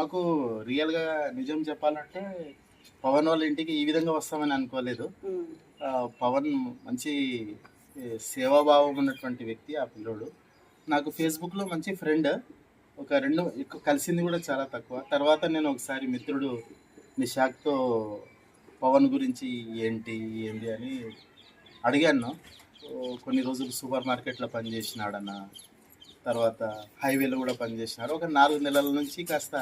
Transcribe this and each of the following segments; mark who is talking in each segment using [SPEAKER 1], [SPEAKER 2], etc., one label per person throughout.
[SPEAKER 1] మాకు రియల్‌గా నిజం చెప్పాలంటే, పవన్ వాళ్ళ ఇంటికి ఈ విధంగా వస్తామని అనుకోలేదు.
[SPEAKER 2] హ్మ్.
[SPEAKER 1] పవన్ మంచి సేవాభావం ఉన్నటువంటి వ్యక్తి ఆ పిల్లోడు. నాకు ఫేస్‌బుక్‌లో మంచి ఫ్రెండ్. ఒక 2 ఎక్కువ కలిసింది గూడా చాలా తక్కువ. తర్వాత నేను ఒకసారి మిత్రుడు నిషాక్‌తో పవన్ గురించి ఏంటి? ఏంది? అని అడిగాను. కొన్ని రోజులు సూపర్ మార్కెట్‌లో పనిచేసినాడన్న. తర్వాత హైవేలో గూడా పనిచేసినాడు. ఒక 4 నెలల నుంచి కాస్త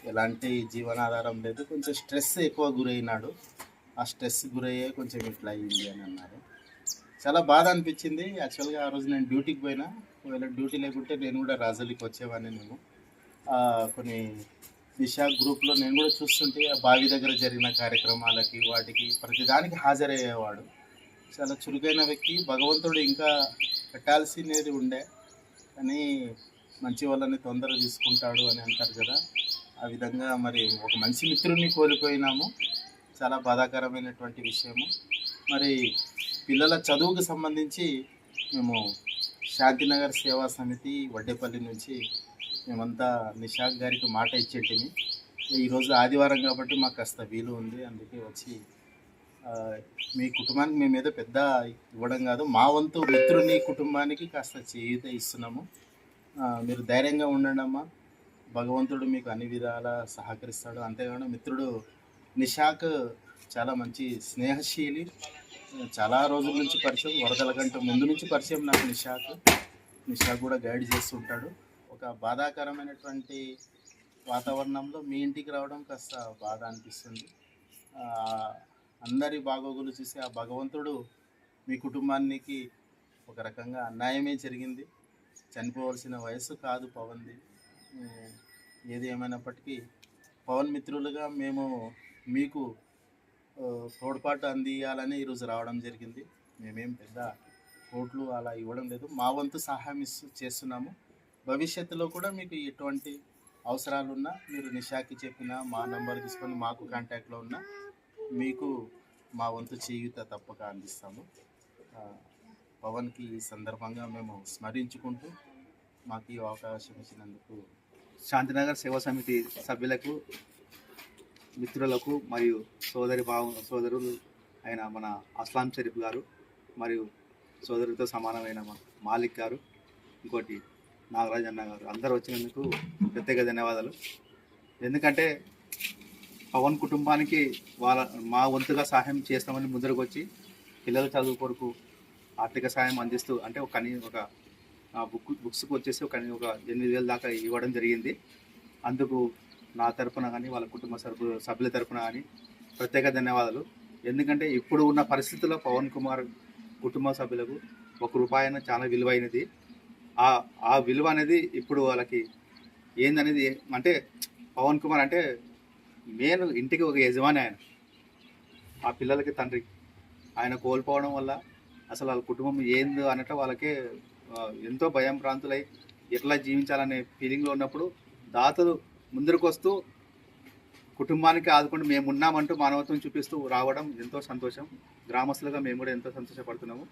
[SPEAKER 1] ఎలాంటి జీవనాధారం లేదు. కొంచెం స్ట్రెస్ ఎక్కువ గురైనాడు. ఆ స్ట్రెస్ గురయ్యే కొంచెం ఇట్లా అయింది అని అన్నారు. చాలా బాధ అనిపించింది. యాక్చువల్‌గా ఆ రోజు నేను డ్యూటీకి పోయినా. ఒకవేళ డ్యూటీ లేకుంటే నేను కూడా రాజోలికి వచ్చేవాడిని నేను. కొన్ని దిశ గ్రూప్‌లో నేను కూడా చూస్తుంటే ఆ బావి దగ్గర జరిగిన కార్యక్రమాలకి, వాటికి ప్రతిదానికి హాజరయ్యేవాడు. చాలా చురుకైన వ్యక్తి. భగవంతుడు ఇంకా పెట్టాల్సినది ఉండే. కానీ మంచి వాళ్ళని తొందరగా తీసుకుంటాడు అని అంటారు కదా! ఆ విధంగా మరి ఒక మంచి మిత్రుడిని కోల్పోయినాము. చాలా బాధాకరమైనటువంటి విషయము. మరి పిల్లల చదువుకు సంబంధించి మేము శాంతినగర్ సేవా సమితి వడ్డేపల్లి నుంచి మేమంతా నిషాక్ గారికి మాట ఇచ్చేటిమి. ఈరోజు ఆదివారం కాబట్టి మాకు కాస్త వీలు ఉంది. అందుకే వచ్చి మీ కుటుంబానికి మేమేదో పెద్ద ఇవ్వడం కాదు. మా వంతు మిత్రుని కుటుంబానికి కాస్త చేయూత ఇస్తున్నాము. మీరు ధైర్యంగా ఉండండమ్మా. భగవంతుడు మీకు అన్ని విధాలా సహకరిస్తాడు. అంతేగాని మిత్రుడు నిషాక్ చాలా మంచి స్నేహశీలి. చాలా రోజుల నుంచి పరిచయం. వరదల కంటే ముందు నుంచి పరిచయం నాకు నిషాక్. నిషాక్ కూడా గైడ్ చేస్తుంటాడు. ఒక బాధాకరమైనటువంటి వాతావరణంలో మీ ఇంటికి రావడం కాస్త బాధ అనిపిస్తుంది. అందరి బాగోగులు చూసి ఆ భగవంతుడు మీ కుటుంబానికి ఒక రకంగా అన్యాయమే జరిగింది. చనిపోవాల్సిన వయసు కాదు పవన్‌ది. ఏది ఏమైనప్పటికీ పవన్ మిత్రులుగా మేము మీకు తోడ్పాటు అందియాలని ఈరోజు రావడం జరిగింది. మేమేం పెద్ద కోట్లు అలా ఇవ్వడం లేదు. మా వంతు సహాయం చేస్తున్నాము. భవిష్యత్తులో కూడా మీకు ఎటువంటి అవసరాలున్నా మీరు నిషాకి చెప్పిన మా నంబర్ తీసుకొని మాకు కాంటాక్ట్లో ఉన్నా మీకు మా వంతు చేయూత తప్పక అందిస్తాము. పవన్‌కి ఈ సందర్భంగా మేము స్మరించుకుంటూ మాకు ఈ అవకాశం ఇచ్చినందుకు
[SPEAKER 3] శాంతినగర్ సేవా సమితి సభ్యులకు, మిత్రులకు మరియు సోదరులు అయిన మన అస్లాం షరీఫ్ గారు మరియు సోదరుడితో సమానమైన మాలిక్ గారు, ఇంకోటి నాగరాజ్ అన్న గారు అందరూ వచ్చినందుకు ప్రత్యేక ధన్యవాదాలు. ఎందుకంటే పవన్ కుటుంబానికి మా వంతుగా సహాయం చేస్తామని ముందరకు వచ్చి పిల్లల చదువు కొరకు ఆర్థిక సహాయం అందిస్తూ అంటే ఒక బుక్స్కి వచ్చేసి ఒక 8,000 దాకా ఇవ్వడం జరిగింది. అందుకు నా తరపున కానీ వాళ్ళ కుటుంబ సభ్యుల తరపున కానీ ప్రత్యేక ధన్యవాదాలు. ఎందుకంటే ఇప్పుడు ఉన్న పరిస్థితుల్లో పవన్ కుమార్ కుటుంబ సభ్యులకు ₹1 చాలా విలువైనది. ఆ విలువ అనేది ఇప్పుడు వాళ్ళకి ఏందనేది అంటే పవన్ కుమార్ అంటే మెయిన్ ఇంటికి ఒక యజమాని ఆయన, ఆ పిల్లలకి తండ్రి. ఆయన కోల్పోవడం వల్ల అసలు వాళ్ళ కుటుంబం ఏందో అన్నట్టు వాళ్ళకే ఎంతో భయం ప్రాంతులై ఎట్లా జీవించాలనే ఫీలింగ్లో ఉన్నప్పుడు దాతలు ముందరకు వస్తూ కుటుంబానికి ఆదుకుంటూ మేమున్నామంటూ మానవత్వం చూపిస్తూ రావడం ఎంతో సంతోషం. గ్రామస్తులుగా మేము కూడా ఎంతో సంతోషపడుతున్నాము.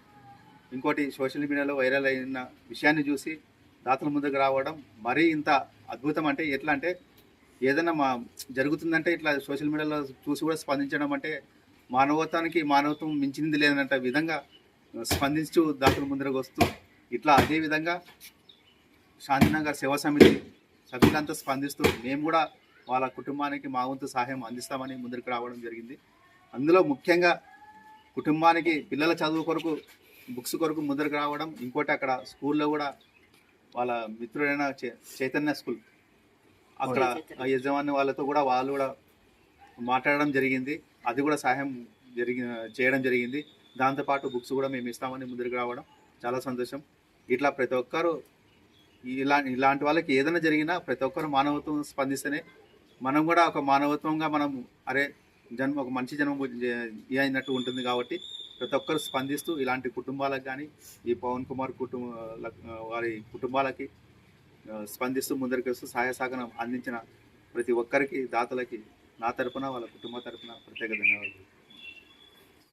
[SPEAKER 3] ఇంకోటి సోషల్ మీడియాలో వైరల్ అయిన విషయాన్ని చూసి దాతల ముందుకు రావడం మరీ ఇంత అద్భుతం. అంటే ఎట్లా అంటే ఏదైనా జరుగుతుందంటే ఇట్లా సోషల్ మీడియాలో చూసి కూడా స్పందించడం అంటే మానవత్వం మించింది లేదనంట విధంగా స్పందించు దాతల ముందరకు వస్తూ ఇట్లా అదేవిధంగా శాంతినగర్ సేవా సమితి సభ్యులంతా స్పందిస్తూ మేము కూడా వాళ్ళ కుటుంబానికి మా వంతు సహాయం అందిస్తామని ముందరికి రావడం జరిగింది. అందులో ముఖ్యంగా కుటుంబానికి పిల్లల చదువు కొరకు బుక్స్ కొరకు ముందరికి రావడం, ఇంకోటి అక్కడ స్కూల్లో కూడా వాళ్ళ మిత్రుడైన చైతన్య స్కూల్ అక్కడ యజమాని వాళ్ళతో కూడా వాళ్ళు కూడా మాట్లాడడం జరిగింది. అది కూడా సహాయం చేయడం జరిగింది. దాంతోపాటు బుక్స్ కూడా మేము ఇస్తామని ముందరికి రావడం చాలా సంతోషం. ఇట్లా ప్రతి ఒక్కరు ఇలాంటి వాళ్ళకి ఏదైనా జరిగినా ప్రతి ఒక్కరు మానవత్వం స్పందిస్తేనే మనం కూడా ఒక మానవత్వంగా మనం ఒక మంచి జన్మ అయినట్టు ఉంటుంది. కాబట్టి ప్రతి ఒక్కరు స్పందిస్తూ ఇలాంటి కుటుంబాలకు కానీ ఈ పవన్ కుమార్ వారి కుటుంబాలకి స్పందిస్తూ ముందరికి వస్తూ సహాయ సహకారం అందించిన ప్రతి ఒక్కరికి దాతలకి నా తరపున వాళ్ళ కుటుంబ తరపున ప్రత్యేక ధన్యవాదాలు.